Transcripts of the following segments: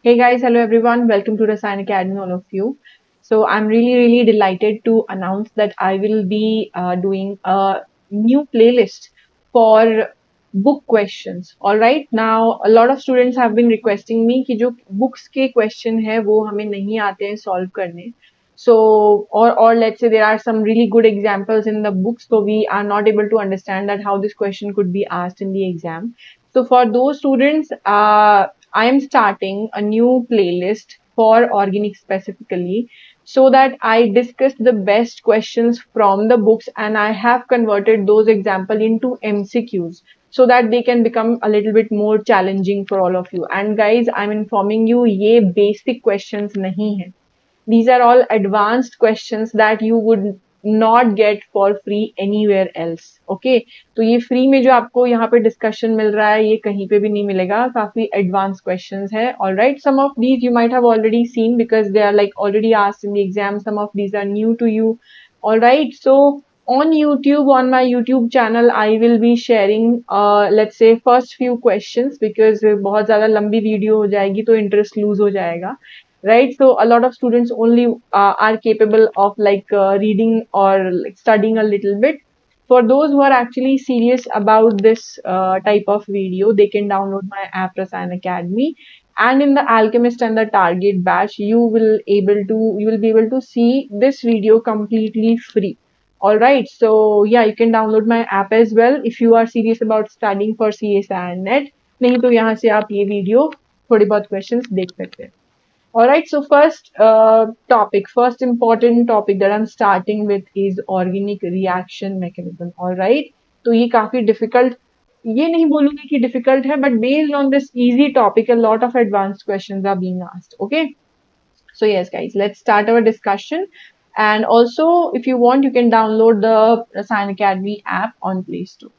Hey guys, hello everyone. Welcome to Rasayan Academy, all of you. So I'm really delighted to announce that I will be doing a new playlist for book questions. All right. Now a lot of students have been requesting me कि जो books के question है वो हमें नहीं आते हैं solve करने. So or let's say there are some really good examples in the books, so we are not able to understand that how this question could be asked in the exam. So for those students, I am starting a new playlist for organic specifically so that I discussed the best questions from the books and I have converted those example into MCQs so that they can become a little bit more challenging for all of you. And guys, I'm informing you, ये basic questions नहीं है. These are all advanced questions that you would not get for free anywhere else. Okay, तो ये free में जो आपको यहाँ पे discussion मिल रहा है ये कहीं पे भी नहीं मिलेगा. काफी advanced questions है. All right, some of these you might have already seen because they are like already asked in the exam. Some of these are new to you. All right, so on YouTube, on my YouTube channel, I will be sharing let's say first few questions because बहुत ज़्यादा लंबी video हो जाएगी तो interest lose हो जाएगा. Right, so a lot of students only are capable of like reading or like studying a little bit. For those who are actually serious about this type of video, they can download my app Rasayan Academy, and in the Alchemist and the Target batch you will be able to see this video completely free. All right, so yeah, you can download my app as well if you are serious about studying for CA and NET. नहीं तो यहाँ से आप ये video थोड़ी बहुत questions देख सकते हैं. All right, so first important topic that I'm starting with is organic reaction mechanism. All right, तो ये काफी difficult, ये नहीं बोलूंगी कि difficult है, but based on this easy topic, a lot of advanced questions are being asked. Okay, so yes, guys, let's start our discussion. And also, if you want, you can download the Rasayan Academy app on Play Store.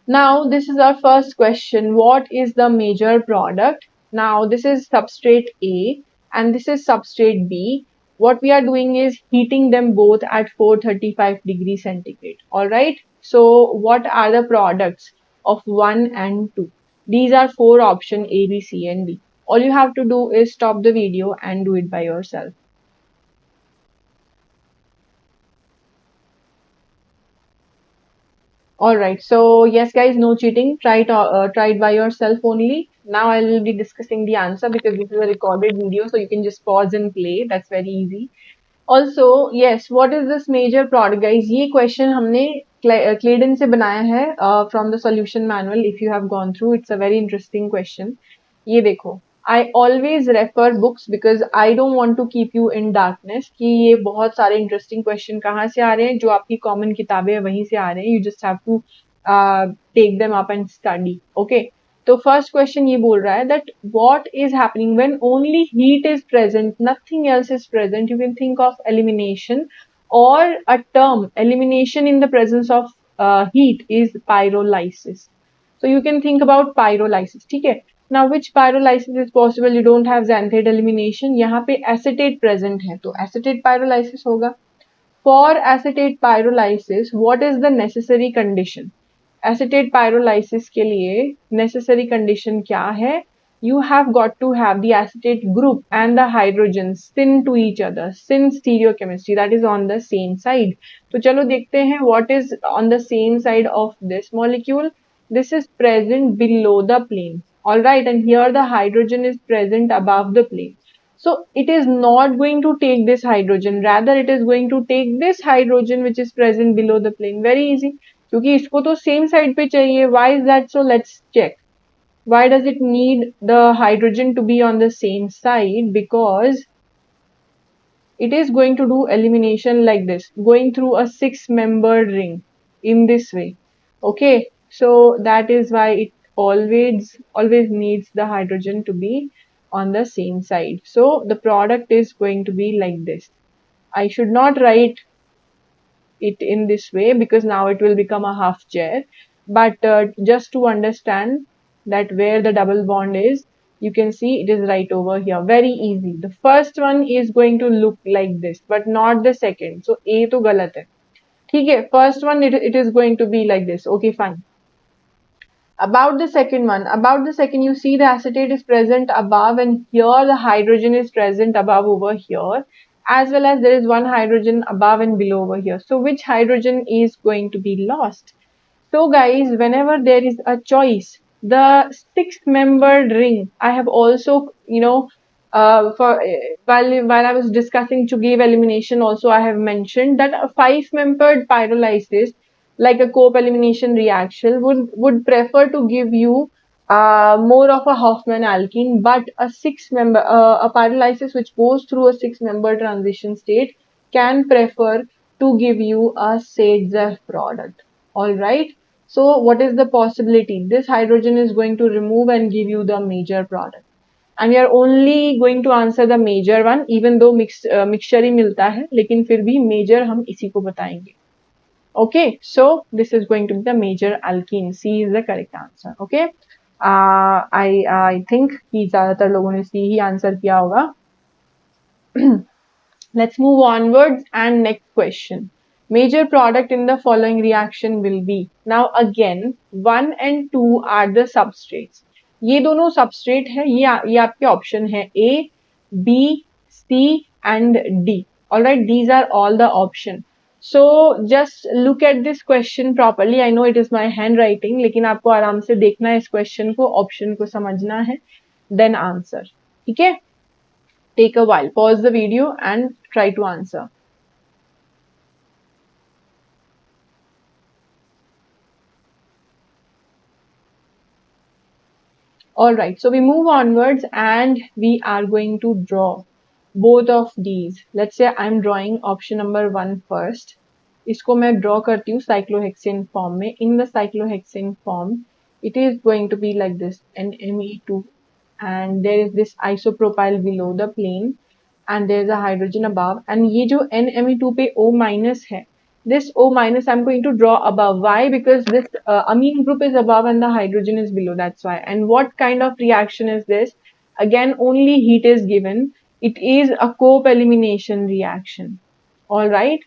Now, this is our first question. What is the major product? Now, this is substrate A and this is substrate B. What we are doing is heating them both at 435 degrees centigrade. All right. So, what are the products of 1 and 2? These are four options A, B, C, and D. All you have to do is stop the video and do it by yourself. All right. So yes, guys, no cheating. Try it by yourself only. Now I will be discussing the answer because this is a recorded video, so you can just pause and play. That's very easy. Also, yes, what is this major product, guys? ये question हमने Claydon से बनाया है from the solution manual. If you have gone through, it's a very interesting question. ये देखो, I always refer books because I don't want to keep you in darkness कि ये बहुत सारे interesting question कहाँ से आ रहे हैं, जो आपकी common किताबें हैं वहीं से आ रहे हैं. You just have to take them up and study. Okay. तो first question ये बोल रहा है that what is happening when only heat is present, nothing else is present. You can think of elimination, or a term elimination in the presence of heat is pyrolysis. So you can think about pyrolysis. ठीक है. Now which pyrolysis is possible? You don't have xanthate elimination. यहाँ पे acetate present है तो acetate pyrolysis होगा. For acetate pyrolysis, what is the necessary condition? Acetate pyrolysis के लिए necessary condition क्या है? You have got to have the acetate group and the hydrogens syn to each other, syn stereochemistry, that is on the same side. तो चलो देखते हैं what is on the same side of this molecule. This is present below the plane. All right, and here the hydrogen is present above the plane. So it is not going to take this hydrogen, rather it is going to take this hydrogen which is present below the plane. Very easy, क्योंकि इसको तो same side पे चाहिए. Why is that so? Let's check. Why does it need the hydrogen to be on the same side? Because it is going to do elimination like this, going through a 6-membered ring in this way. Okay, so that is why it always needs the hydrogen to be on the same side. So the product is going to be like this. I should not write it in this way because now it will become a half chair. But just to understand that where the double bond is, you can see it is right over here. Very easy. The first one is going to look like this, but not the second. So A to galat hai. ठीक है, first one it is going to be like this. Okay, fine. About the second one, about the second, you see the acetate is present above, and here the hydrogen is present above over here, as well as there is one hydrogen above and below over here. So which hydrogen is going to be lost? So guys, whenever there is a choice, the six-membered ring, I have also, for while I was discussing to give elimination, also I have mentioned that a five-membered pyrolysis, like a cope elimination reaction, would prefer to give you more of a Hoffman alkene, but a pyrolysis which goes through a six-member transition state can prefer to give you a Sage-Zeff product. All right. So what is the possibility? This hydrogen is going to remove and give you the major product. And we are only going to answer the major one, even though mixture ही मिलता है, लेकिन फिर भी major हम इसी को बताएंगे. Okay, so this is going to be the major alkene. C is the correct answer. Okay. I think कि ज़्यादातर लोगों ने C ही answer किया होगा. Let's move onwards and next question. Major product in the following reaction will be. Now again, 1 and 2 are the substrates. ये दोनों substrate है, ये आपके option है A, B, C and D. Alright, these are all the option. So just look at this question properly. I know it is my handwriting, लेकिन आपको आराम से देखना है इस question को, option को समझना है, then answer. ठीक है? Take a while, pause the video and try to answer. Alright, so we move onwards and we are going to draw both of these. Let's say I'm drawing option number 1 first. इसको मैं draw करती हूँ cyclohexane form में. In the cyclohexane form, it is going to be like this, NMe2, and there is this isopropyl below the plane, and there is a hydrogen above, and ये जो NMe2 पे O minus है, this O minus I'm going to draw above. Why? Because this amine group is above and the hydrogen is below. That's why. And what kind of reaction is this? Again, only heat is given. It is a cope elimination reaction. All right.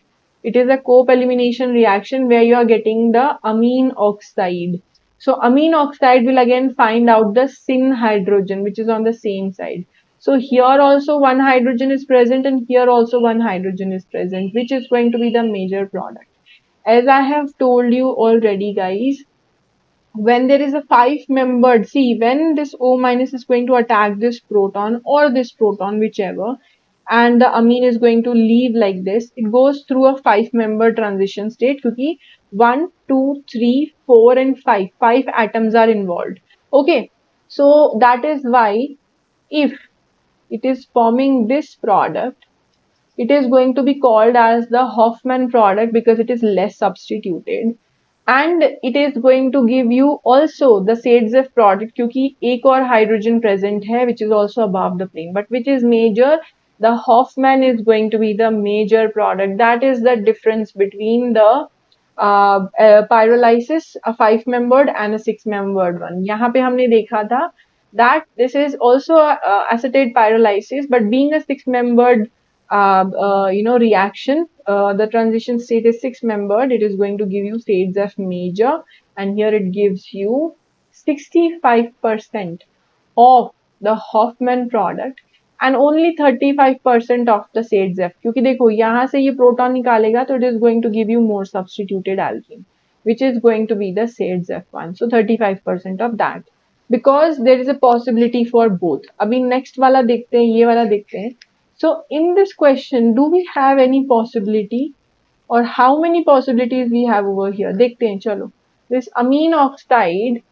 It is a cope elimination reaction where you are getting the amine oxide. So amine oxide will again find out the syn hydrogen, which is on the same side. So here also one hydrogen is present and here also one hydrogen is present, which is going to be the major product. As I have told you already, guys, when there is a five-membered, see, when this O minus is going to attack this proton or this proton, whichever, and the amine is going to leave like this, it goes through a five-member transition state because 1, 2, 3, 4 and 5. 5 atoms are involved. Okay, so that is why if it is forming this product, it is going to be called as the Hoffman product because it is less substituted, and it is going to give you also the Sage-Zeff product क्योंकि एक और hydrogen present है which is also above the plane, but which is major? The Hoffman is going to be the major product. That is the difference between the pyrolysis, a five-membered and a six-membered one. यहाँ पे हमने देखा था that this is also a acetate pyrolysis, but being a six-membered reaction, the transition state is six-membered. It is going to give you Sage-Zeff major, and here it gives you 65% of the Hoffman product and only 35% of the Sage-Zeff. क्योंकि देखो यहाँ से ये proton निकालेगा तो it is going to give you more substituted alkene, which is going to be the Sage-Zeff one. So 35% of that, because there is a possibility for both. अभी next वाला देखते हैं, ये वाला देखते हैं. So in this question, do we have any possibility, or how many possibilities we have over here? देखते हैं, चलो. This amine oxide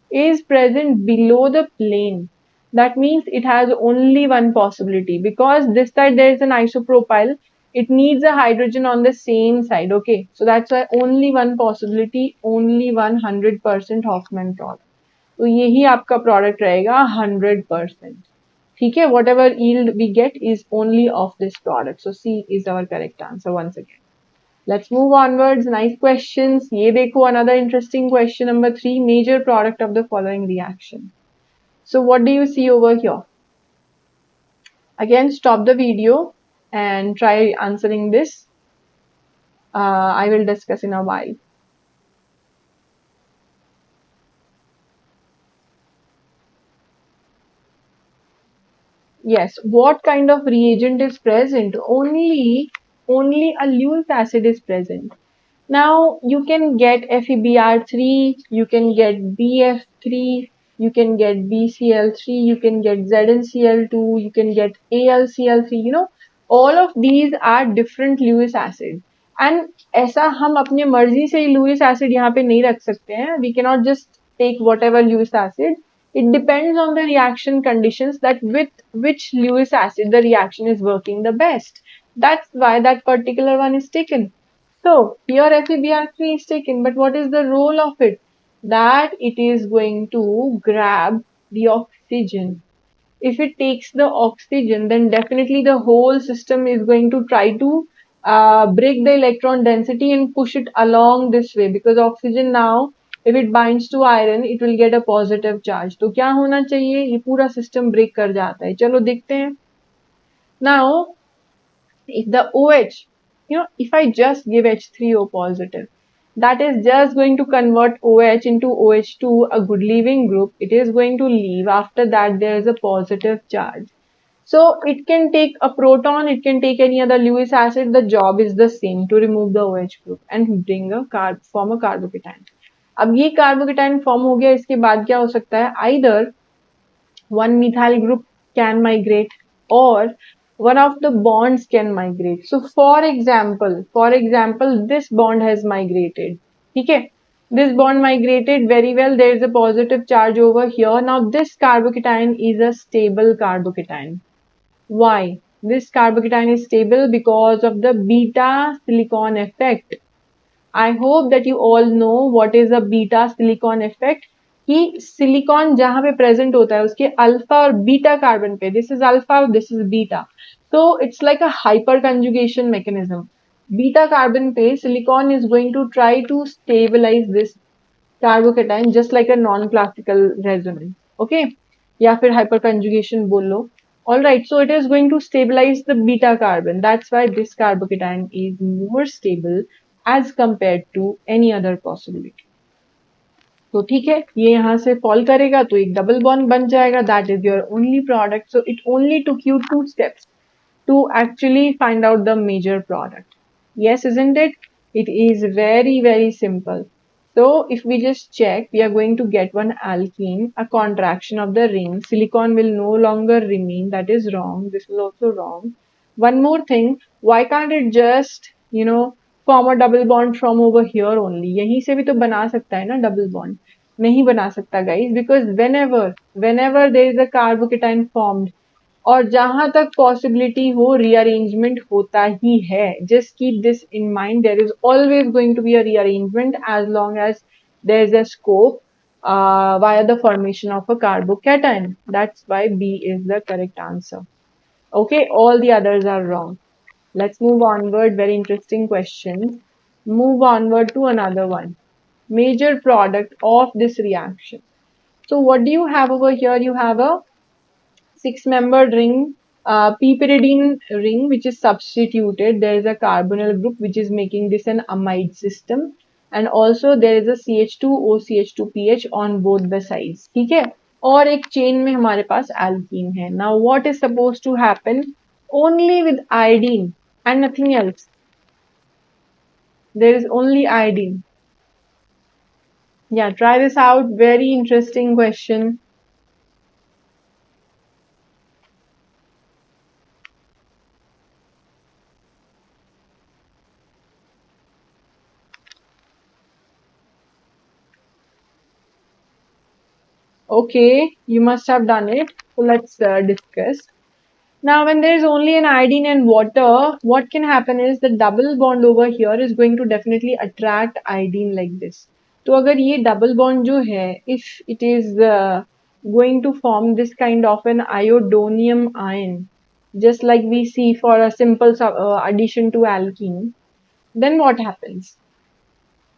is present below the plane. That means it has only one possibility, because this side there is an isopropyl. It needs a hydrogen on the same side. Okay, so that's why only one possibility, only 100% Hoffman product. तो यही आपका product रहेगा 100%. ठीक है, whatever yield we get is only of this product. So C is our correct answer once again. Let's move onwards. Nice questions. ये देखो, another interesting question number 3. Major product of the following reaction. So what do you see over here? Again, stop the video and try answering this. I will discuss in a while. Yes, what kind of reagent is present? Only a Lewis acid is present. Now you can get FeBr3, you can get BF3, you can get BCl3, you can get ZnCl2, you can get AlCl3. All of these are different Lewis acid. And ऐसा हम अपने मर्जी से ही Lewis acid यहाँ पे नहीं रख सकते हैं. We cannot just take whatever Lewis acid. It depends on the reaction conditions that with which Lewis acid the reaction is working the best. That's why that particular one is taken. So here FeBr3 is taken, but what is the role of it? That it is going to grab the oxygen. If it takes the oxygen, then definitely the whole system is going to try to break the electron density and push it along this way, because oxygen now, if it binds to iron, it will get a positive charge. तो क्या होना चाहिए? ये पूरा system break कर जाता है. चलो देखते हैं. Now if the OH, if I just give H3O positive, that is just going to convert OH into OH2, a good leaving group. It is going to leave. After that, there is a positive charge. So it can take a proton, it can take any other Lewis acid. The job is the same, to remove the OH group and bring a form a carbocation. अब ये carbocation form हो गया, इसके बाद क्या हो सकता है? Either one methyl group can migrate or one of the bonds can migrate. So for example, this bond has migrated. Okay, this bond migrated very well. There is a positive charge over here. Now this carbocation is a stable carbocation. Why? This carbocation is stable because of the beta silicon effect. I hope that you all know what is a beta silicon effect. कि silicon जहां पे present होता है उसके alpha और beta carbon पे, this is alpha, this is beta, so it's like a hyper conjugation mechanism. Beta carbon पे silicon is going to try to stabilize this carbocation just like a non-classical resonance. Okay, या फिर hyper conjugation बोल लो. Alright, so it is going to stabilize the beta carbon. That's why this carbocation is more stable as compared to any other possibility. तो ठीक है, ये यहाँ से fall करेगा तो एक डबल बॉन्ड बन जाएगा. That is your only product. So it only took you 2 steps to actually find out the major product. Yes, isn't it? It is very, very simple. So if we just check, we are going to get one alkene, a contraction of the ring. Silicon will no longer remain. That is wrong. This is also wrong. One more thing, why can't it just, form a double bond from over here only? यहीं से भी तो बना सकता है ना double bond. नहीं बना सकता guys, because whenever there is a carbocation formed, और जहां तक पॉसिबिलिटी हो रीअरेंजमेंट होता ही है. Just keep this in mind, there is always going to be a rearrangement as long as there is a scope via the formation of a carbocation. That's why B is the correct answer. Okay, all the others are wrong. Let's move onward. Very interesting question. Move onward to another one. Major product of this reaction. So what do you have over here? You have a six-membered ring, p-pyridine ring, which is substituted. There is a carbonyl group which is making this an amide system, and also there is a CH2O CH2PH on both the sides. ठीक है, और एक chain में हमारे पास alkene है. Now what is supposed to happen? Only with iodine and nothing else. There is only iodine. Yeah, try this out. Very interesting question. Okay, you must have done it. So let's discuss. Now, when there is only an iodine and water, what can happen is the double bond over here is going to definitely attract iodine like this. तो अगर ये double bond जो है, if it is going to form this kind of an iodonium ion, just like we see for a simple addition to alkene, then what happens?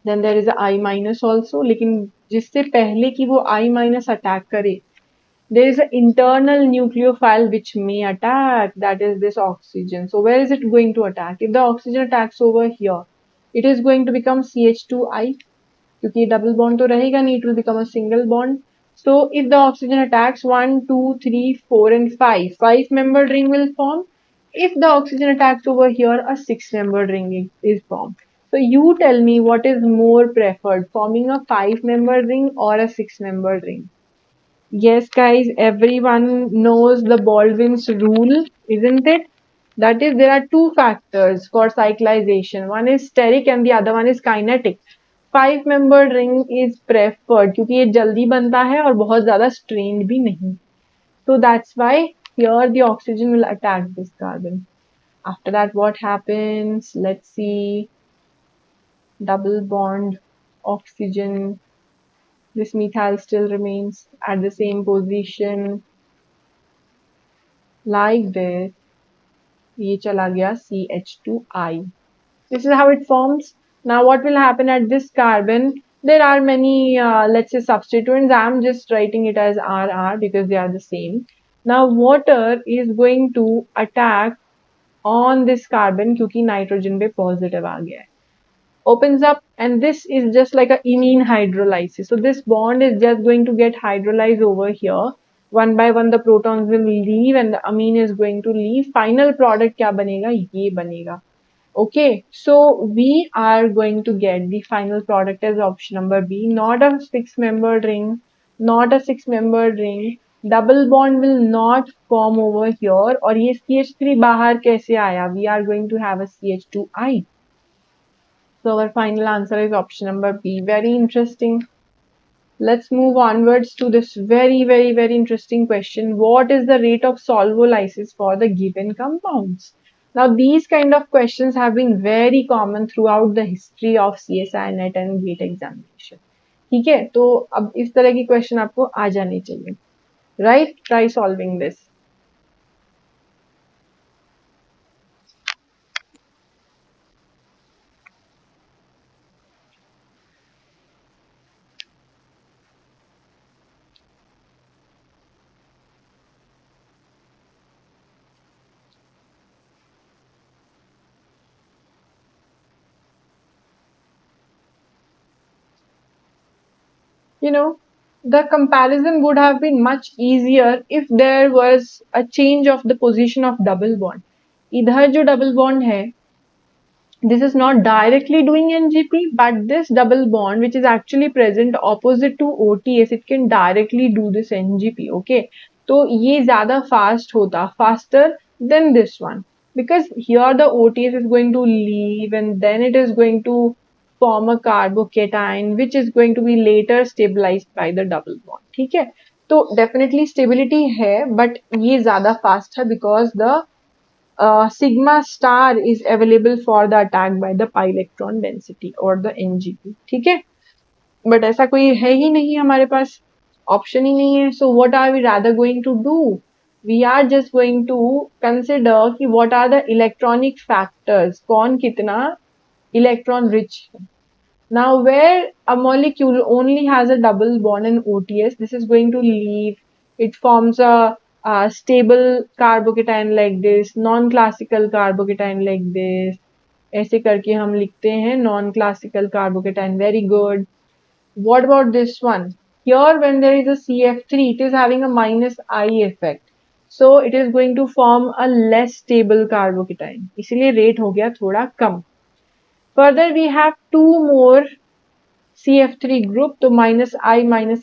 Then there is a I minus also. लेकिन जिससे पहले कि वो I minus attack करे, there is an internal nucleophile which may attack, that is this oxygen. So where is it going to attack? If the oxygen attacks over here, it is going to become CH2I, क्योंकि double bond तो रहेगा नहीं, it will become a single bond. So if the oxygen attacks 1, 2, 3, 4, and 5, 5-membered ring will form. If the oxygen attacks over here, a 6-membered ring is formed. So you tell me what is more preferred, forming a 5-membered ring or a 6-membered ring? Yes, guys, everyone knows the Baldwin's rule, isn't it? That is, there are two factors for cyclization. One is steric and the other one is kinetic. 5-membered ring is preferred क्योंकि ये जल्दी बनता है और बहुत ज़्यादा strained भी नहीं. So that's why here the oxygen will attack this carbon. After that, what happens? Let's see. Double bond, oxygen. This methyl still remains at the same position like this. ये चला गया CH2I. This is how it forms. Now what will happen at this carbon? There are many, let's say, substituents. I'm just writing it as RR because they are the same. Now water is going to attack on this carbon क्योंकि nitrogen पे positive आ गया है. Opens up, and this is just like a imine hydrolysis. So this bond is just going to get hydrolyzed over here. One by one the protons will leave and the amine is going to leave. Final product क्या बनेगा? ये बनेगा. Okay, so we are going to get the final product as option number B, not a 6-membered ring, not a 6-membered ring. Double bond will not form over here. और ये CH3 बाहर कैसे आया? We are going to have a CH2I. So our final answer is option number B. Very interesting. Let's move onwards to this very interesting question. What is the rate of solvolysis for the given compounds? Now these kind of questions have been very common throughout the history of CSI NET and GATE examination. ठीक है, तो अब इस तरह की question आपको आ जाने चाहिए, right? Try solving this. You know, the comparison would have been much easier if there was a change of the position of double bond. इधर जो double bond है, this is not directly doing NGP, but this double bond which is actually present opposite to OTS, it can directly do this NGP. Okay, तो ये ज़्यादा fast होता, faster than this one, because here the OTS is going to leave and then it is going to form a carbocation which is going to be later stabilized by the double bond. ठीक है, तो definitely stability है, but ये ज़्यादा fast है because the sigma star is available for the attack by the pi electron density or the NGP. ठीक है, but ऐसा कोई है ही नहीं हमारे पास, ऑप्शन ही नहीं है. So what are we rather going to do? We are just going to consider कि what are the electronic factors, कौन कितना electron rich है. Now, where a molecule only has a double bond in OTS, this is going to leave. It forms a stable carbocation like this, non-classical carbocation like this. ऐसे करके हम लिखते हैं non-classical carbocation. Very good. What about this one? Here, when there is a CF3, it is having a minus I effect. So it is going to form a less stable carbocation. इसलिए rate हो गया थोड़ा कम. Further, we have two more CF3 group, तो minus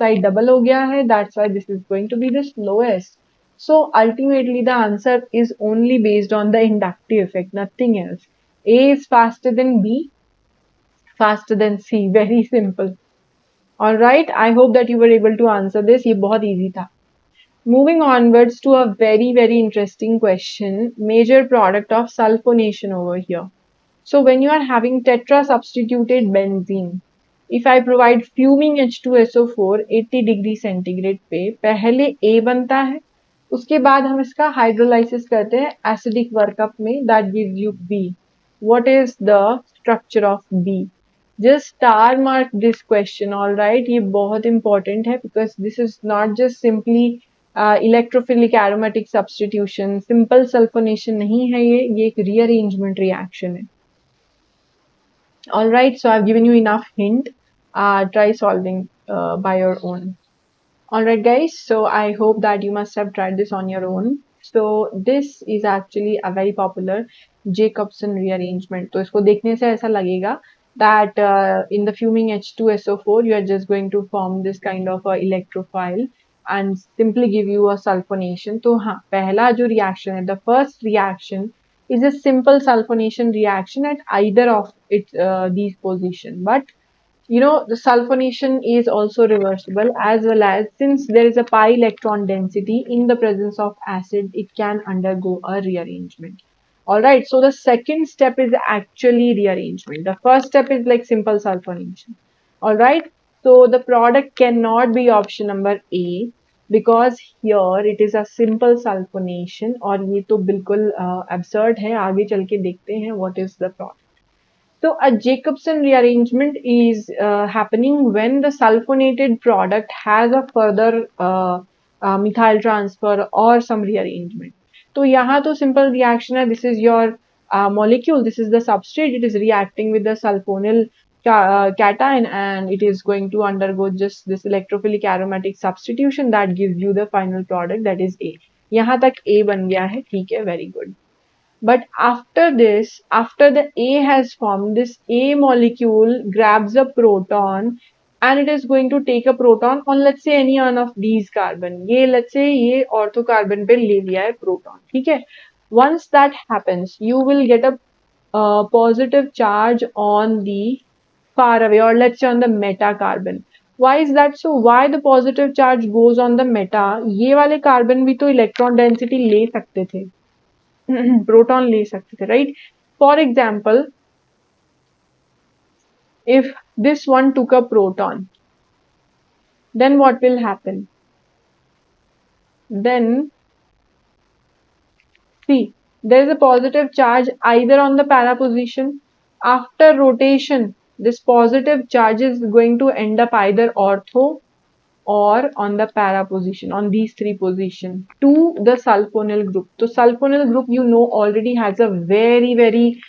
I double हो गया है. That's why this is going to be the slowest. So ultimately the answer is only based on the inductive effect, nothing else. A is faster than B, faster than C. Very simple. Alright, I hope that you were able to answer this. ये बहुत easy था. Moving onwards to a very interesting question. Major product of sulfonation over here. So when you are having tetra substituted benzene, if I provide fuming H2SO4 80 degree centigrade पे पहले A बनता है, उसके बाद हम इसका हाइड्रोलाइसिस करते हैं एसिडिक वर्कअप में, that gives you B. What is the structure of B? Just star mark this question, all right? ये बहुत important है because this is not just simply electrophilic aromatic substitution, simple sulfonation नहीं है, ये एक rearrangement reaction है. All right, so I've given you enough hint. Try solving by your own. Alright, guys, so I hope that you must have tried this on your own. So this is actually a very popular Jacobson rearrangement. तो इसको देखने से ऐसा लगेगा that in the fuming H2SO4 you are just going to form this kind of a electrophile and simply give you a sulfonation. तो हाँ, पहला जो reaction है, the first reaction is a simple sulfonation reaction at either of these position. But the sulfonation is also reversible, as well as since there is a pi electron density in the presence of acid, it can undergo a rearrangement. Alright, so the second step is actually rearrangement. The first step is like simple sulfonation. Alright, so the product cannot be option number A because here it is a simple sulfonation और ये तो बिल्कुल absurd है. आगे चल के देखते हैं what is the product. So a Jacobson rearrangement is happening when the sulfonated product has a further methyl transfer or some rearrangement. तो यहाँ तो simple reaction है. This is your molecule. This is the substrate. It is reacting with the sulfonyl cation and it is going to undergo just this electrophilic aromatic substitution that gives you the final product, that is A. यहाँ तक A बन गया है. ठीक है, very good. But after this, after the A has formed, this A molecule grabs a proton and it is going to take a proton on, let's say, any one of these carbon. ये let's say ये ortho carbon पे ले लिया है proton. ठीक है? Once that happens, you will get a positive charge on the far away, or let's say on the meta carbon. Why is that so? Why the positive charge goes on the meta? ये वाले carbon भी तो electron density ले सकते थे. Proton ले सकते थे, right? For example, if this one took a proton, then what will happen? Then see, there is a positive charge either on the para position. After rotation, this positive charge is going to end up either ortho or on the para position, on these three positions to the sulfonyl group. So sulfonyl group, already has a very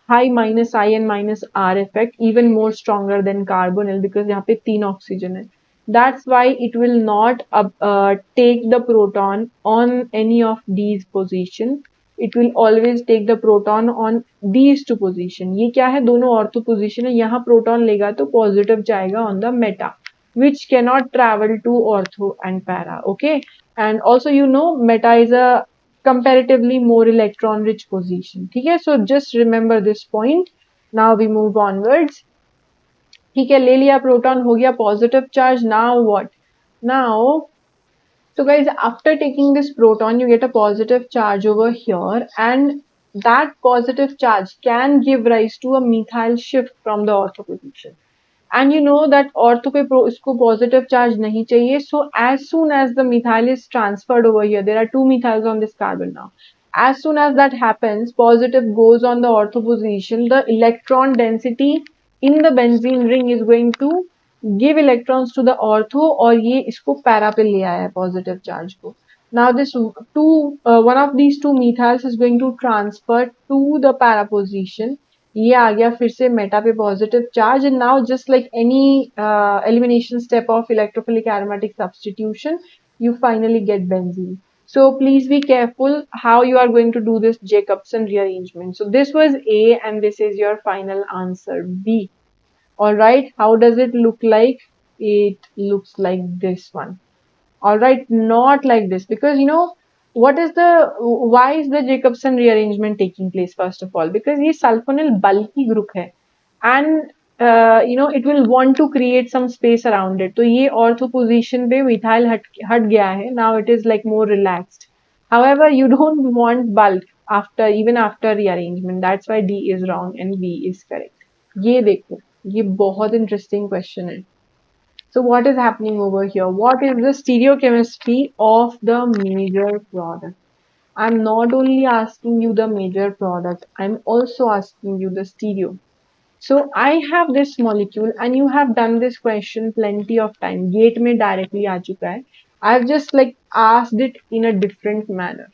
high minus I and minus R effect, even more stronger than carbonyl because यहाँ पे 3 oxygen है. That's why it will not take the proton on any of these position. It will always take the proton on these two position. ये क्या है? दोनों ortho position है. यहाँ proton लेगा तो positive जाएगा on the meta, which cannot travel to ortho and para. Okay, and also meta is a comparatively more electron rich position. ठीक है, so just remember this point. Now we move onwards. ठीक है, ले लिया proton, हो गया positive charge. Now what? Now, so guys, after taking this proton, you get a positive charge over here, and that positive charge can give rise to a methyl shift from the ortho position. And you know that ortho पे इसको positive charge नहीं चाहिए. So as soon as the methyl is transferred over here, there are two methyls on this carbon now. As soon as that happens, positive goes on the ortho position. The electron density in the benzene ring is going to give electrons to the ortho और ये इसको para पे ले आया है positive charge को. Now this one of these two methyls is going to transfer to the para position. ये आ गया फिर से मेटा पे positive charge. And now just like any elimination step of electrophilic aromatic substitution, you finally get benzene. So please be careful how you are going to do this Jacobson rearrangement. So this was A and this is your final answer, B. Alright, how does it look like? It looks like this one. Alright, not like this, because why is the Jacobson rearrangement taking place? First of all, because ये sulfonyl bulky group है, and it will want to create some space around it. तो ये ortho position पे methyl हट गया है. Now it is like more relaxed. However, you don't want bulk even after rearrangement. That's why D is wrong and B is correct. ये देखो, ये बहुत interesting question है. So what is happening over here? What is the stereochemistry of the major product? I'm not only asking you the major product, I'm also asking you the stereo. So I have this molecule and you have done this question plenty of time. Gate में directly आ चुका है. I've just like asked it in a different manner.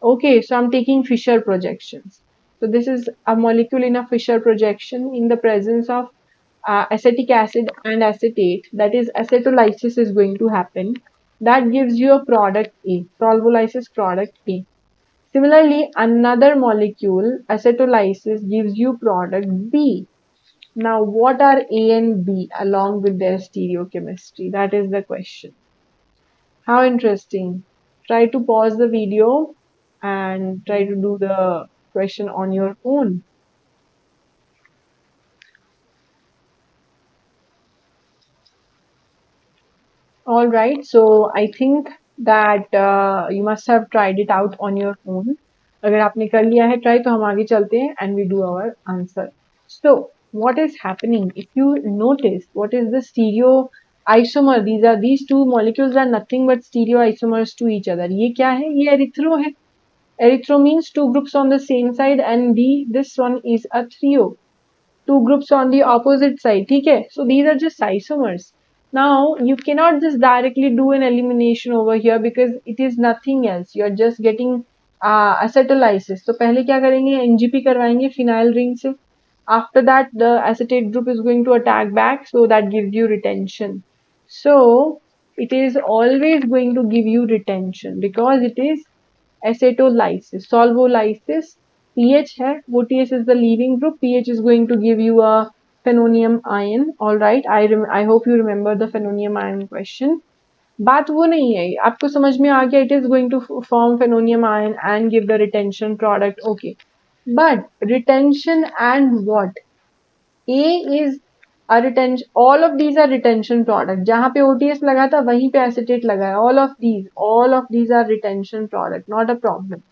Okay, so I'm taking Fischer projections. So this is a molecule in a Fischer projection in the presence of acetic acid and acetate. That is, acetylysis is going to happen. That gives you a product A, solvolysis product A. Similarly, another molecule, acetylysis, gives you product B. Now, what are A and B along with their stereochemistry? That is the question. How interesting. Try to pause the video and try to do the question on your own. All right, so I think that you must have tried it out on your own. अगर आपने कर लिया है try तो हम आगे चलते हैं and we do our answer. So what is happening? If you notice, what is the stereoisomer? These two molecules are nothing but stereoisomers to each other. ये क्या है? ये erythro है. Erythro means two groups on the same side and this one is a trio. Two groups on the opposite side. Okay, so these are just isomers. Now you cannot just directly do an elimination over here because it is nothing else. You are just getting acetylysis. तो पहले क्या करेंगे? NGP करवाएंगे phenyl ring से. After that, the acetate group is going to attack back, so that gives you retention. So it is always going to give you retention because it is acetolysis, solvolysis. pH है, OTS is the leaving group. pH is going to give you a phenonium ion. All right, I hope you remember the phenonium ion question. बात वो नहीं है, आपको समझ में आ गया. It is going to form phenonium ion and give the retention product. Okay, but retention and what? A is a retention. All of these are retention product. जहाँ पे OTS लगा था वहीं पे acetate लगा है. All of these are retention product. Not a problem.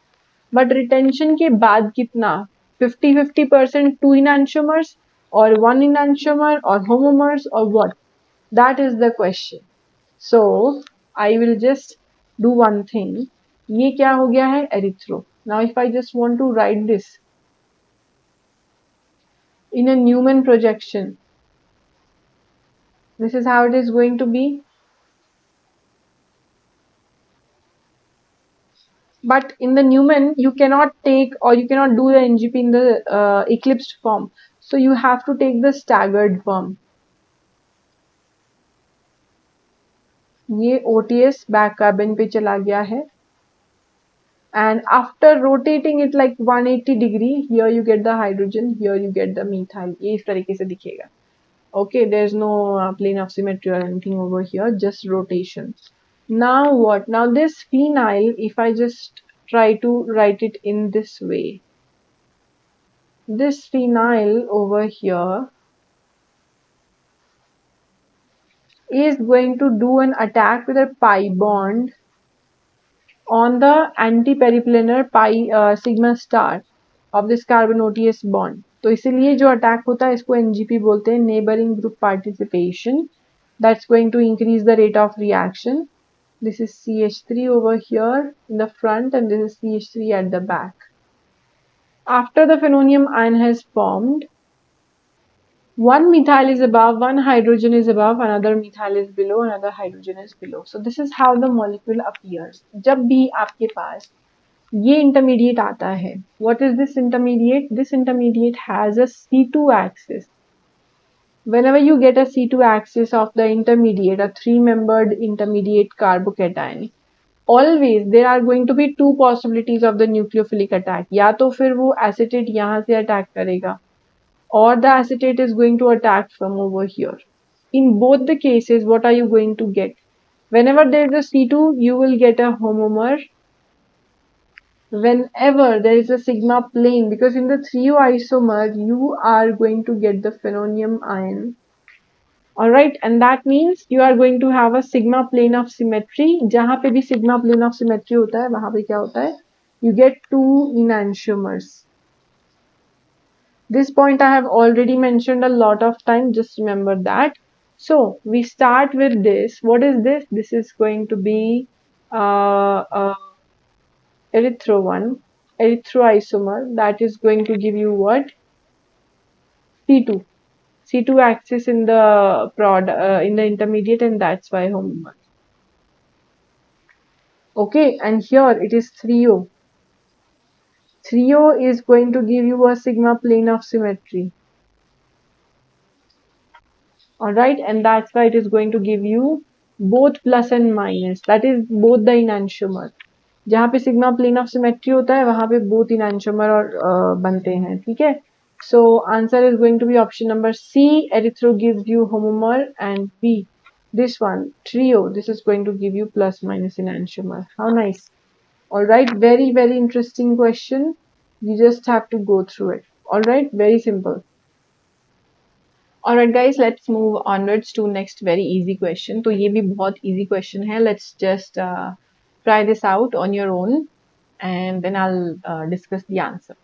But retention के बाद कितना? 50-50% टू enantiomers और वन enantiomer और homomers or what? That is the question. So I will just do one thing. ये क्या हो गया है? Erythro. Now if I just want to write this in a Newman projection, this is how it is going to be. But in the Newman, you cannot take or you cannot do the NGP in the eclipsed form. So you have to take the staggered form. ये OTS back carbon पे चला गया है. And after rotating it like 180 degree, here you get the hydrogen, here you get the methyl. ये इस तरीके से दिखेगा. Okay, there's no plane of symmetry or anything over here, just rotation. Now what? Now this phenyl, if I just try to write it in this way, this phenyl over here is going to do an attack with a pi bond on the anti-periplanar pi sigma star of this carbon OTS bond. तो इसीलिए जो attack होता है इसको NGP बोलते हैं, neighboring group participation. That's going to increase the rate of reaction. This is CH3 over here in the front and this is CH3 at the back. After the phenonium ion has formed, one methyl is above, one hydrogen is above, another methyl is below, another hydrogen is below. So this is how the molecule appears. जब भी आपके पास ये intermediate आता है, what is this intermediate? This intermediate has a C2 axis. Whenever you get a C2 axis of the intermediate, a three-membered intermediate carbocation, always there are going to be two possibilities of the nucleophilic attack. या तो फिर वो acetate यहाँ से attack करेगा, or the acetate is going to attack from over here. In both the cases, what are you going to get? Whenever there is a C2, you will get a homomer. Whenever there is a sigma plane, because in the isomer, you are going to get the phenonium ion. Alright, and that means you are going to have a sigma plane of symmetry. जहाँ पे भी sigma plane of symmetry होता है, वहाँ पे क्या होता है? You get two enantiomers. This point I have already mentioned a lot of times, just remember that. So we start with this. What is this? This is going to be erythro one, erythroisomer. That is going to give you what? C2. C2 axis in the in the intermediate, and that's why homomer. Okay, and here it is 3O. 3O is going to give you a sigma plane of symmetry. Alright, and that's why it is going to give you both plus and minus, that is both the enantiomer. जहाँ पे sigma plane of symmetry होता है वहां पे both इनैंशियोमर और बनते हैं, ठीक है. So answer is going to be option number C, erythro gives you homomer, and B this one trio, this is going to give you plus minus enantiomer. How nice. All right, very very interesting question. You just have to go through it. All right, very simple. Alright guys, let's move onwards to next very easy question. तो ये भी बहुत easy question है. Let's just try this out on your own and then I'll discuss the answer.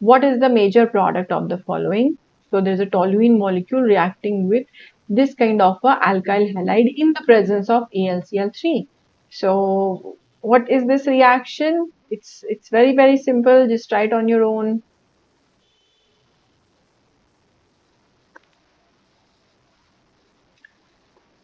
What is the major product of the following? So there's a toluene molecule reacting with this kind of a alkyl halide in the presence of AlCl3. So what is this reaction? It's very very simple. Just try it on your own.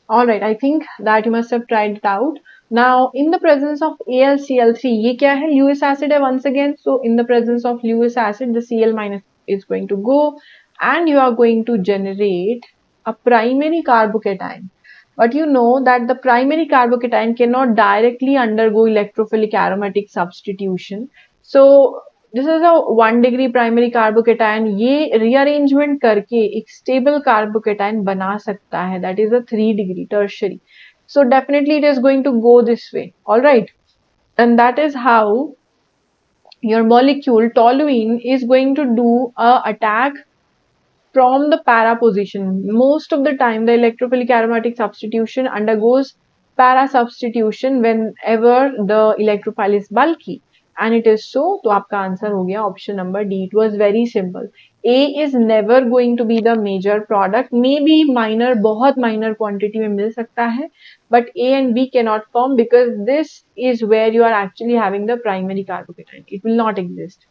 All right, I think that you must have tried it out. Now, in the presence of AlCl3, ये क्या है? Lewis acid है once again. So, in the presence of Lewis acid, the Cl minus is going to go, and you are going to generate a primary carbocation. But you know that the primary carbocation cannot directly undergo electrophilic aromatic substitution. So, this is a 1 degree primary carbocation, ये rearrangement करके एक stable carbocation बना सकता है, that is a 3 degree tertiary. So definitely it is going to go this way. All right, and that is how your molecule toluene is going to do a attack from the para position. Most of the time the electrophilic aromatic substitution undergoes para substitution whenever the electrophile is bulky, and it is so. तो आपका answer हो गया option number D. It was very simple. A is never going to be the major product. Maybe minor, बहुत minor quantity में मिल सकता है, but A and B cannot form because this is where you are actually having the primary carbocation. It will not exist.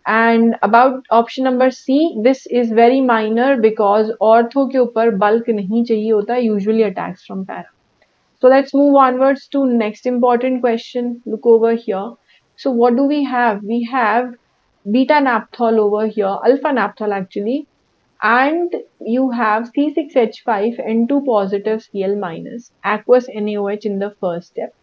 And about option number C, this is very minor because ortho के ऊपर bulk नहीं चाहिए होता, usually attacks from para. So let's move onwards to next important question. Look over here. So what do we have? We have beta naphthol over here, alpha naphthol actually, and you have C6H5N2 positive Cl minus, aqueous NaOH in the first step.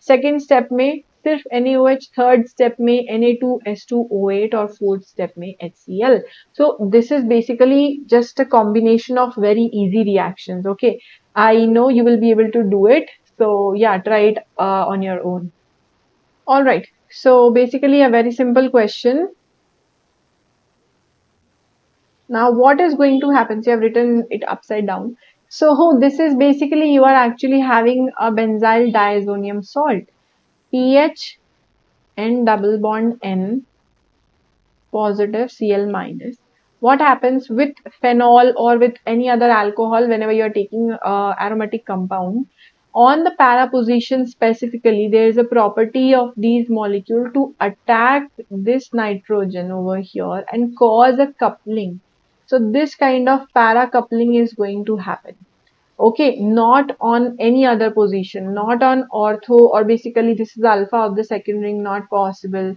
Second step में सिर्फ NaOH, third step में Na2S2O8 और fourth step में HCl. So this is basically just a combination of very easy reactions. Okay, I know you will be able to do it. So yeah, try it on your own. All right. So basically a very simple question. Now what is going to happen? So I've written it upside down. So this is basically you are actually having a benzyl diazonium salt. pH N double bond N positive Cl minus. What happens with phenol or with any other alcohol whenever you are taking aromatic compound? On the para position specifically, there is a property of these molecules to attack this nitrogen over here and cause a coupling. So this kind of para coupling is going to happen. Okay, not on any other position, not on ortho, or basically this is alpha of the second ring, not possible.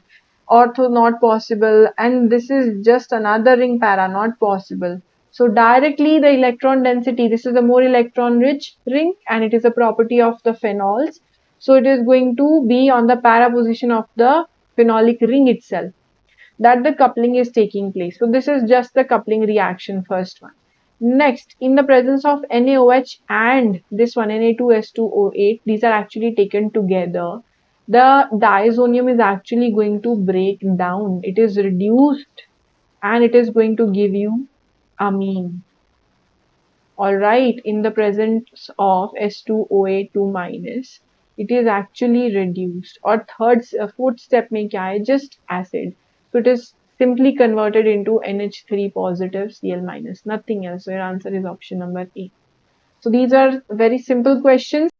Ortho not possible, and this is just another ring para, not possible. So directly the electron density, this is a more electron rich ring and it is a property of the phenols. So it is going to be on the para position of the phenolic ring itself that the coupling is taking place. So this is just the coupling reaction, first one. Next, in the presence of NaOH and this one Na2S2O8, these are actually taken together. The diazonium is actually going to break down. It is reduced and it is going to give you amine. Alright, in the presence of S2OA2 minus, it is actually reduced. Or fourth step में क्या है? Just acid. So it is simply converted into NH3 positive Cl minus, nothing else. So your answer is option number A. So these are very simple questions.